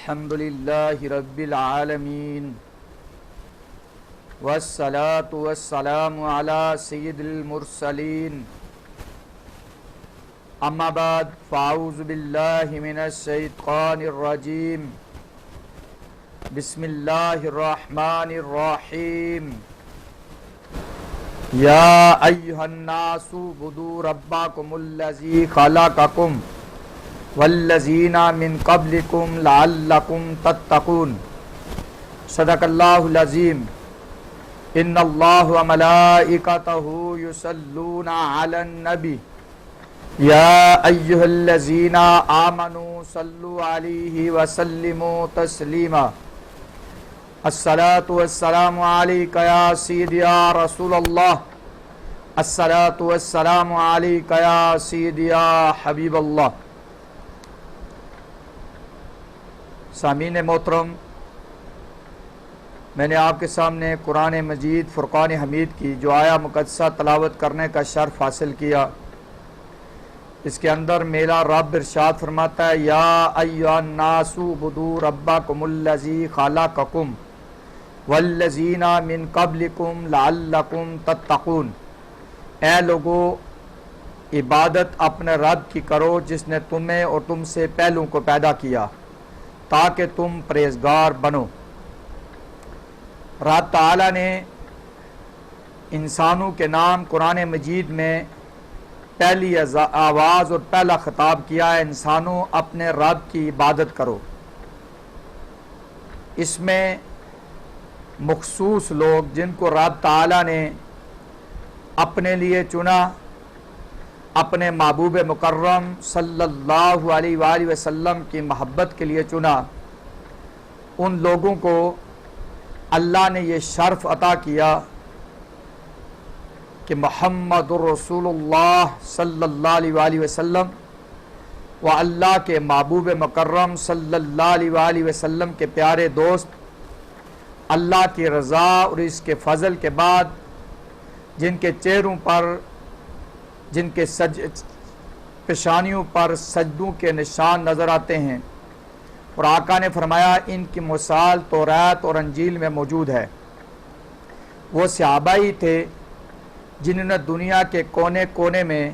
الحمد للہ رب العالمین والصلاة والسلام علی سید المرسلین اما بعد فاعوذ باللہ من الشیطان الرجیم بسم اللہ الرحمن الرحیم یا ایہا الناس اعبدوا ربکم الذی خلقکم والذین من قبلکم لعلکم تتقون صدق اللہ العظیم ان اللہ وملائکتہ یصلون علی النبی یا ایہا الذین آمنوا صلوا علیہ وسلموا تسلیما الصلاة والسلام علیکہ یا سیدی یا رسول اللہ الصلاة والسلام علیکہ یا سیدی یا حبیب اللہ۔ سامعین محترم، میں نے آپ کے سامنے قرآن مجید فرقان حمید کی جو آیا مقدسہ تلاوت کرنے کا شرف حاصل کیا۔ اس کے اندر میرا رب ارشاد فرماتا ہے یا ایھا الناس اعبدوا ربکم الذی خلقکم والذین من قبلکم لعلکم تتقون، اے لوگو عبادت اپنے رب کی کرو جس نے تمہیں اور تم سے پہلوں کو پیدا کیا تاکہ تم پرہیزگار بنو۔ رب تعالیٰ نے انسانوں کے نام قرآن مجید میں پہلی آواز اور پہلا خطاب کیا ہے، انسانوں اپنے رب کی عبادت کرو۔ اس میں مخصوص لوگ جن کو رب تعالیٰ نے اپنے لیے چنا، اپنے محبوب مکرم صلی اللہ علیہ وآلہ وسلم کی محبت کے لیے چنا، ان لوگوں کو اللہ نے یہ شرف عطا کیا کہ محمد الرسول اللہ صلی اللہ علیہ وآلہ وسلم و اللہ کے محبوب مکرم صلی اللہ علیہ وآلہ وسلم کے پیارے دوست، اللہ کی رضا اور اس کے فضل کے بعد جن کے چہروں پر، جن کے پیشانیوں پر سجدوں کے نشان نظر آتے ہیں، اور آقا نے فرمایا ان کی مثال تورات اور انجیل میں موجود ہے۔ وہ صحابہ ہی تھے جنہوں نے دنیا کے کونے کونے میں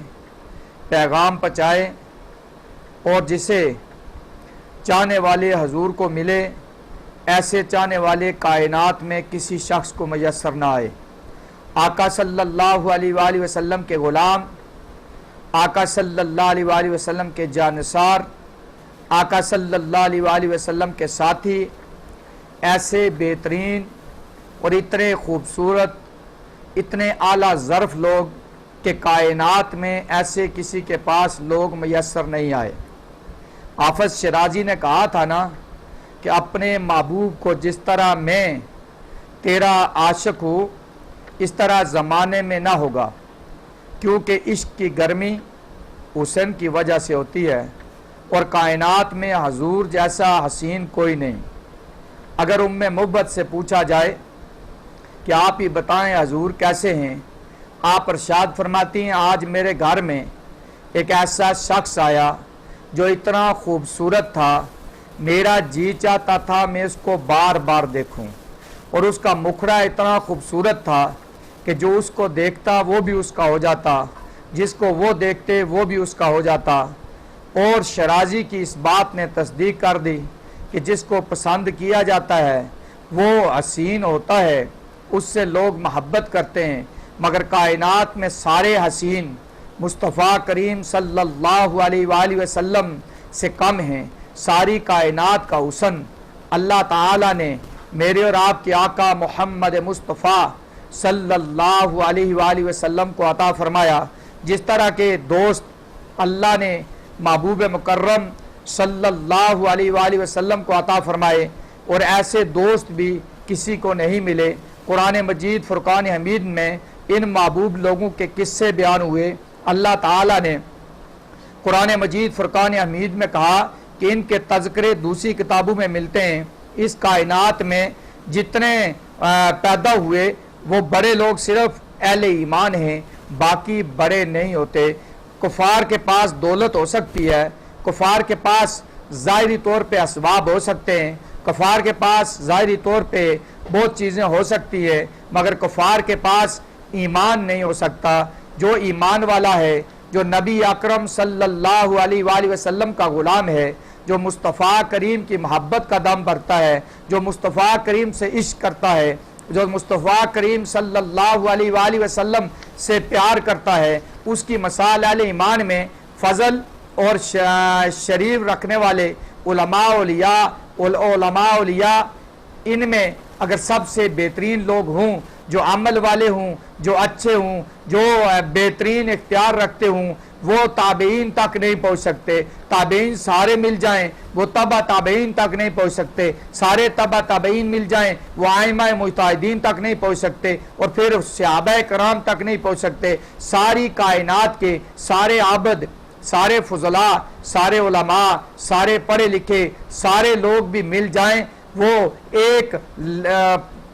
پیغام پہنچائے، اور جسے چاہنے والے حضور کو ملے، ایسے چاہنے والے کائنات میں کسی شخص کو میسر نہ آئے۔ آقا صلی اللہ علیہ وآلہ وسلم کے غلام، آقا صلی اللہ علیہ وآلہ وسلم کے جانثار، آقا صلی اللہ علیہ وآلہ وسلم کے ساتھی، ایسے بہترین اور اتنے خوبصورت، اتنے اعلیٰ ظرف لوگ کہ کائنات میں ایسے کسی کے پاس لوگ میسر نہیں آئے۔ حافظ شیرازی نے کہا تھا نا کہ اپنے محبوب کو جس طرح میں تیرا عاشق ہوں اس طرح زمانے میں نہ ہوگا، کیونکہ عشق کی گرمی حسن کی وجہ سے ہوتی ہے، اور کائنات میں حضور جیسا حسین کوئی نہیں۔ اگر محبت سے پوچھا جائے کہ آپ ہی بتائیں حضور کیسے ہیں، آپ ارشاد فرماتی ہیں آج میرے گھر میں ایک ایسا شخص آیا جو اتنا خوبصورت تھا، میرا جی چاہتا تھا میں اس کو بار بار دیکھوں، اور اس کا مکھڑا اتنا خوبصورت تھا کہ جو اس کو دیکھتا وہ بھی اس کا ہو جاتا، جس کو وہ دیکھتے وہ بھی اس کا ہو جاتا۔ اور شیرازی کی اس بات نے تصدیق کر دی کہ جس کو پسند کیا جاتا ہے وہ حسین ہوتا ہے، اس سے لوگ محبت کرتے ہیں، مگر کائنات میں سارے حسین مصطفیٰ کریم صلی اللہ علیہ وآلہ وسلم سے کم ہیں۔ ساری کائنات کا حسن اللہ تعالیٰ نے میرے اور آپ کے آقا محمد مصطفیٰ صلی اللہ علیہ وآلہ وسلم کو عطا فرمایا۔ جس طرح کے دوست اللہ نے محبوب مکرم صلی اللہ علیہ وآلہ وسلم کو عطا فرمائے، اور ایسے دوست بھی کسی کو نہیں ملے۔ قرآن مجید فرقان حمید میں ان محبوب لوگوں کے قصے بیان ہوئے۔ اللہ تعالیٰ نے قرآن مجید فرقان حمید میں کہا کہ ان کے تذکرے دوسری کتابوں میں ملتے ہیں۔ اس کائنات میں جتنے پیدا ہوئے وہ بڑے لوگ صرف اہل ایمان ہیں، باقی بڑے نہیں ہوتے۔ کفار کے پاس دولت ہو سکتی ہے، کفار کے پاس ظاہری طور پہ اسباب ہو سکتے ہیں، کفار کے پاس ظاہری طور پہ بہت چیزیں ہو سکتی ہے، مگر کفار کے پاس ایمان نہیں ہو سکتا۔ جو ایمان والا ہے، جو نبی اکرم صلی اللہ علیہ وآلہ وسلم کا غلام ہے، جو مصطفیٰ کریم کی محبت کا دم بھرتا ہے، جو مصطفیٰ کریم سے عشق کرتا ہے، جو مصطفیٰ کریم صلی اللہ علیہ وآلہ وسلم سے پیار کرتا ہے، اس کی مثال اہل ایمان میں فضل اور شریف رکھنے والے علماء اولیاء ان میں اگر سب سے بہترین لوگ ہوں، جو عمل والے ہوں، جو اچھے ہوں، جو بہترین اختیار رکھتے ہوں، وہ تابعین تک نہیں پہنچ سکتے۔ تابعین سارے مل جائیں وہ تبع تابعین تک نہیں پہنچ سکتے، سارے تبع تابعین مل جائیں وہ ائمہ مجتہدین تک نہیں پہنچ سکتے، اور پھر صحابہ کرام تک نہیں پہنچ سکتے۔ ساری کائنات کے سارے عابد، سارے فضلاء، سارے علماء، سارے پڑھے لکھے، سارے لوگ بھی مل جائیں، وہ ایک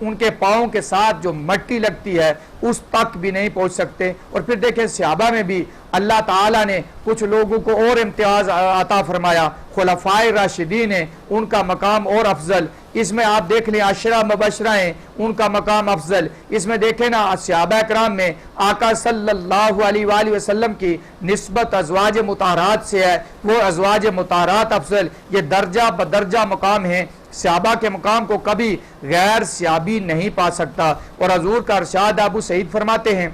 ان کے پاؤں کے ساتھ جو مٹی لگتی ہے اس تک بھی نہیں پہنچ سکتے۔ اور پھر دیکھیں صحابہ میں بھی اللہ تعالیٰ نے کچھ لوگوں کو اور امتیاز عطا فرمایا، خلفائے راشدین ہیں، ان کا مقام اور افضل۔ اس میں آپ دیکھ لیں عشرہ مبشرہ ہیں، ان کا مقام افضل۔ اس میں دیکھیں نا صحابہ کرام میں آقا صلی اللہ علیہ وآلہ وسلم کی نسبت ازواج مطہرات سے ہے، وہ ازواج مطہرات افضل۔ یہ درجہ بدرجہ مقام ہیں، صحابہ کے مقام کو کبھی غیر صحابی نہیں پا سکتا۔ اور حضور کا ارشاد ابو سعید فرماتے ہیں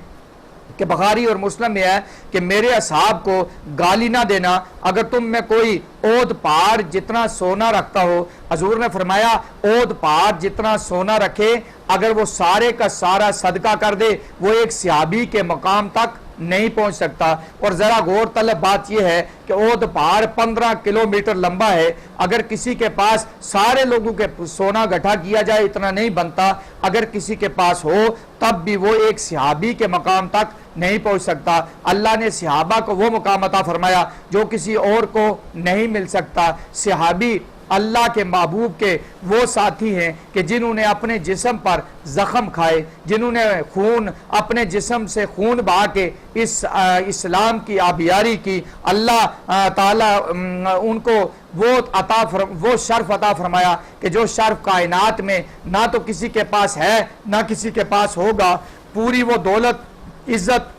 کہ بخاری اور مسلم میں ہے کہ میرے اصحاب کو گالی نہ دینا اگر تم میں کوئی عود پہاڑ جتنا سونا رکھتا ہو۔ حضور نے فرمایا عود پہاڑ جتنا سونا رکھے، اگر وہ سارے کا سارا صدقہ کر دے وہ ایک صحابی کے مقام تک نہیں پہنچ سکتا۔ اور ذرا غور طلب بات یہ ہے کہ عود پہاڑ 15 کلومیٹر لمبا ہے، اگر کسی کے پاس سارے لوگوں کے سونا گٹھا کیا جائے اتنا نہیں بنتا، اگر کسی کے پاس ہو تب بھی وہ ایک صحابی کے مقام تک نہیں پہنچ سکتا۔ اللہ نے صحابہ کو وہ مقام عطا فرمایا جو کسی اور کو نہیں مل سکتا۔ صحابی اللہ کے محبوب کے وہ ساتھی ہیں کہ جنہوں نے اپنے جسم پر زخم کھائے، جنہوں نے خون اپنے جسم سے خون بہا کے اس اسلام کی آبیاری کی۔ اللہ تعالیٰ ان کو وہ شرف عطا فرمایا کہ جو شرف کائنات میں نہ تو کسی کے پاس ہے نہ کسی کے پاس ہوگا۔ پوری وہ دولت عزت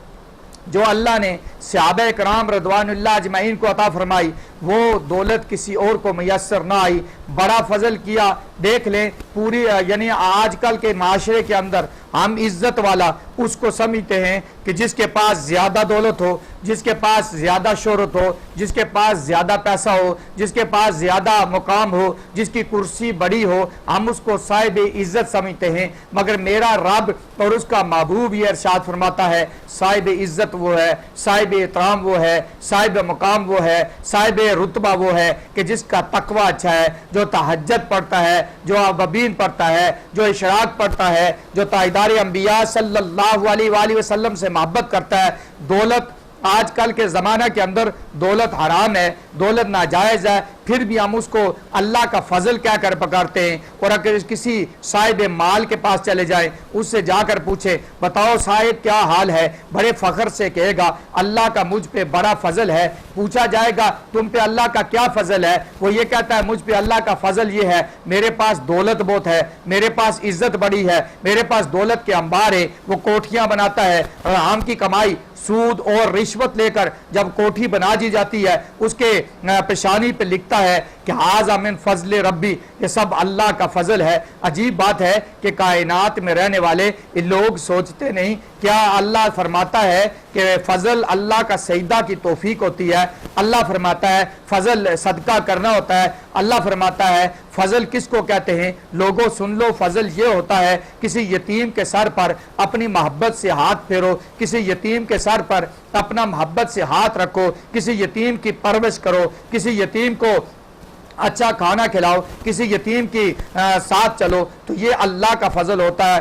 جو اللہ نے صحابہ کرام رضوان اللہ اجمعین کو عطا فرمائی، وہ دولت کسی اور کو میسر نہ آئی۔ بڑا فضل کیا، دیکھ لیں پوری یعنی آج کل کے معاشرے کے اندر ہم عزت والا اس کو سمجھتے ہیں کہ جس کے پاس زیادہ دولت ہو، جس کے پاس زیادہ شہرت ہو، جس کے پاس زیادہ پیسہ ہو، جس کے پاس زیادہ مقام ہو، جس کی کرسی بڑی ہو، ہم اس کو صاحب عزت سمجھتے ہیں۔ مگر میرا رب اور اس کا محبوب یہ ارشاد فرماتا ہے صاحب عزت وہ ہے، صاحب احترام وہ ہے، صاحب مقام وہ ہے، صاحب رتبہ وہ ہے کہ جس کا تقوی اچھا ہے، جو تہجد پڑھتا ہے، جو اوابین پڑھتا ہے، جو اشراق پڑھتا ہے، جو تائیدار انبیاء صلی اللہ علیہ وآلہ وسلم سے محبت کرتا ہے۔ دولت آج کل کے زمانہ کے اندر دولت حرام ہے، دولت ناجائز ہے، پھر بھی ہم اس کو اللہ کا فضل کیا کر پکارتے ہیں۔ اور اگر کسی صاحب مال کے پاس چلے جائیں، اس سے جا کر پوچھے بتاؤ صاحب کیا حال ہے، بڑے فخر سے کہے گا اللہ کا مجھ پہ بڑا فضل ہے۔ پوچھا جائے گا تم پہ اللہ کا کیا فضل ہے، وہ یہ کہتا ہے مجھ پہ اللہ کا فضل یہ ہے میرے پاس دولت بہت ہے، میرے پاس عزت بڑی ہے، میرے پاس دولت کے انبار ہے۔ وہ کوٹھیاں بناتا ہے، حرام کی کمائی سود اور رشوت لے کر جب کوٹھی بنا دی جاتی ہے اس کے پیشانی پہ لکھتا ہے کہ ھذا من فضل ربی، یہ سب اللہ کا فضل ہے۔ عجیب بات ہے کہ کائنات میں رہنے والے لوگ سوچتے نہیں کیا اللہ فرماتا ہے کہ فضل اللہ کا سجدہ کی توفیق ہوتی ہے، اللہ فرماتا ہے فضل صدقہ کرنا ہوتا ہے، اللہ فرماتا ہے فضل کس کو کہتے ہیں۔ لوگوں سن لو، فضل یہ ہوتا ہے کسی یتیم کے سر پر اپنی محبت سے ہاتھ پھیرو، کسی یتیم کے سر پر اپنا محبت سے ہاتھ رکھو، کسی یتیم کی پرورش کرو، کسی یتیم کو اچھا کھانا کھلاؤ، کسی یتیم کی ساتھ چلو، تو یہ اللہ کا فضل ہوتا ہے۔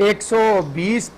120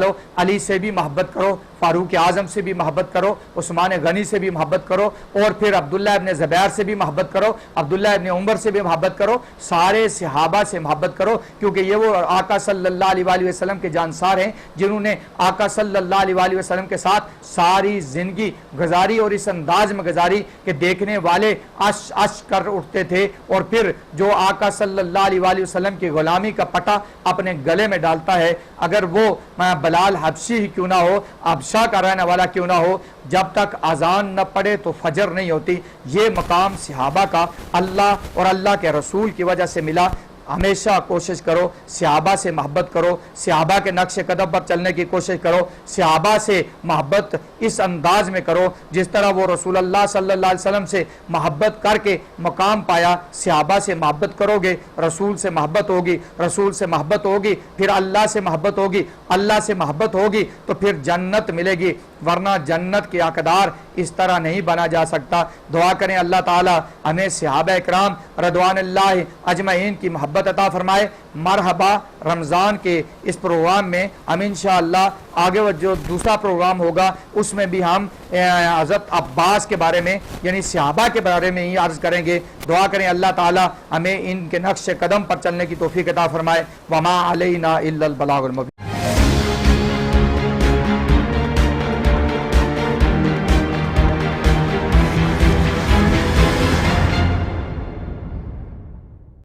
چلو علی سے بھی محبت کرو، فاروق اعظم سے بھی محبت کرو، عثمان غنی سے بھی محبت کرو، اور پھر عبداللہ ابن زبیر سے بھی محبت کرو، عبداللہ ابن عمر سے بھی محبت کرو، سارے صحابہ سے محبت کرو، کیونکہ یہ وہ آقا صلی اللہ علیہ وآلہ وسلم کے جانسار ہیں جنہوں نے آقا صلی اللہ علیہ وآلہ وسلم کے ساتھ ساری زندگی گزاری، اور اس انداز میں گزاری کہ دیکھنے والے عش عش کر اٹھتے تھے، اور پھر جو آقا صلی اللہ علیہ وآلہ وسلم کی غلامی کا پٹا اپنے گلے میں ڈالتا ہے، اگر وہ بلال حبشی ہی کیوں نہ ہو، حبشہ کا رہنے والا کیوں نہ ہو، جب تک اذان نہ پڑے تو فجر نہیں ہوتی۔ یہ مقام صحابہ کا اللہ اور اللہ کے رسول کی وجہ سے ملا۔ ہمیشہ کوشش کرو صحابہ سے محبت کرو، صحابہ کے نقش قدم پر چلنے کی کوشش کرو، صحابہ سے محبت اس انداز میں کرو جس طرح وہ رسول اللہ صلی اللہ علیہ وسلم سے محبت کر کے مقام پایا۔ صحابہ سے محبت کرو گے، رسول سے محبت ہوگی، رسول سے محبت ہوگی، پھر اللہ سے محبت ہوگی، اللہ سے محبت ہوگی تو پھر جنت ملے گی، ورنہ جنت کے حقدار اس طرح نہیں بنا جا سکتا۔ دعا کریں اللہ تعالی ہمیں صحابہ اکرام رضوان اللہ اجمعین کی محبت عطا فرمائے۔ مرحبا رمضان کے اس پروگرام میں ہم انشاءاللہ آگے جو دوسرا پروگرام ہوگا اس میں بھی ہم حضرت عباس کے بارے میں یعنی صحابہ کے بارے میں ہی عرض کریں گے۔ دعا کریں اللہ تعالی ہمیں ان کے نقش قدم پر چلنے کی توفیق عطا فرمائے۔ وما علینا الا البلاغ المبین۔